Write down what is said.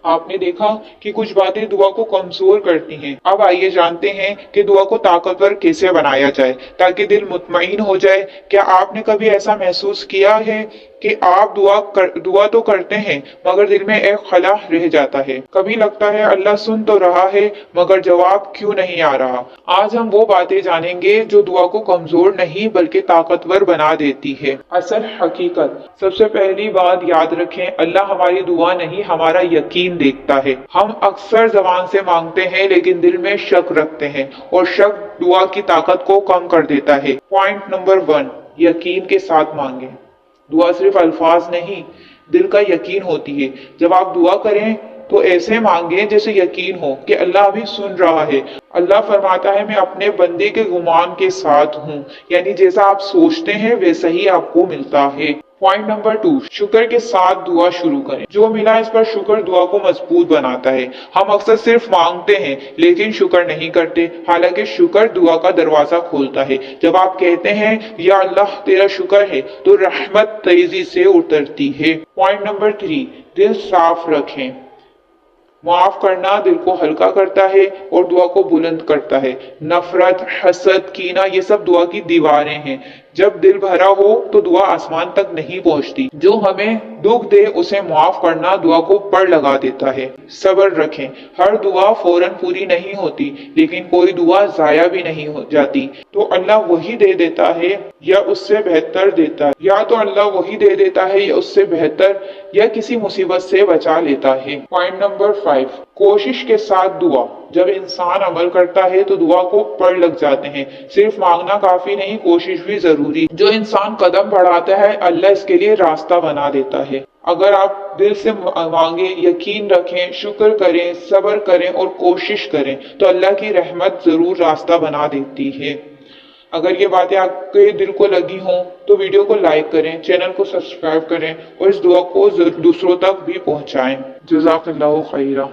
आपने देखा कि कुछ बातें दुआ को कमजोर करती हैं। अब आइए जानते हैं कि दुआ को ताकतवर कैसे बनाया जाए ताकि दिल मुतमईन हो जाए। क्या आपने कभी ऐसा महसूस किया है कि आप दुआ तो करते हैं मगर दिल में एक खला रह जाता है? कभी लगता है अल्लाह सुन तो रहा है मगर जवाब क्यों नहीं आ रहा? आज हम वो बातें जानेंगे जो दुआ को कमजोर नहीं बल्कि ताकतवर बना देती है। असल हकीकत। सबसे पहली बात याद रखें, अल्लाह हमारी दुआ नहीं हमारा यकीन देखता है। हम अक्सर जबान से मांगते हैं लेकिन दिल में शक रखते हैं और शक दुआ की ताकत को कम कर देता है। पॉइंट नंबर 1, यकीन के साथ मांगे। दुआ सिर्फ अल्फाज नहीं, दिल का यकीन होती है। जब आप दुआ करें तो ऐसे मांगे जैसे यकीन हो कि अल्लाह अभी सुन रहा है। अल्लाह फरमाता है मैं अपने बंदे के गुमान के साथ हूँ, यानी जैसा आप सोचते हैं वैसा ही आपको मिलता है। पॉइंट नंबर 2, शुक्र के साथ दुआ शुरू करें। जो मिला इस पर शुक्र दुआ को मजबूत बनाता है। हम अक्सर सिर्फ मांगते हैं लेकिन शुक्र नहीं करते, हालांकि शुक्र दुआ का दरवाजा खोलता है। जब आप कहते हैं या अल्लाह तेरा शुक्र है तो रहमत तेजी से उतरती है। पॉइंट नंबर 3, दिल साफ रखें। माफ करना दिल को हल्का करता है और दुआ को बुलंद करता है। नफरत, हसद, कीना ये सब दुआ की दीवारें हैं। जब दिल भरा हो तो दुआ आसमान तक नहीं पहुंचती। जो हमें दुख दे उसे माफ करना दुआ को पड़ लगा देता है। सब्र रखें। हर दुआ फौरन पूरी नहीं होती लेकिन कोई दुआ जाया भी नहीं हो जाती। तो अल्लाह वही दे देता है या उससे बेहतर देता है, या तो अल्लाह वही दे देता है या उससे बेहतर, या किसी मुसीबत से बचा लेता है। पॉइंट नंबर 5, कोशिश के साथ दुआ। जब इंसान अमल करता है तो दुआ को पड़ लग जाते हैं। सिर्फ मांगना काफी नहीं, कोशिश भी जरूरी। जो इंसान कदम बढ़ाता है अल्लाह इसके लिए रास्ता बना देता है। अगर आप दिल से मांगे, यकीन रखें, शुक्र करें, सब्र करें और कोशिश करें तो अल्लाह की रहमत जरूर रास्ता बना देती है। अगर ये बातें आपके दिल को लगी हों तो वीडियो को लाइक करें, चैनल को सब्सक्राइब करें और इस दुआ को दूसरों तक भी पहुंचाएं। जज़ाकल्लाहु खैरा।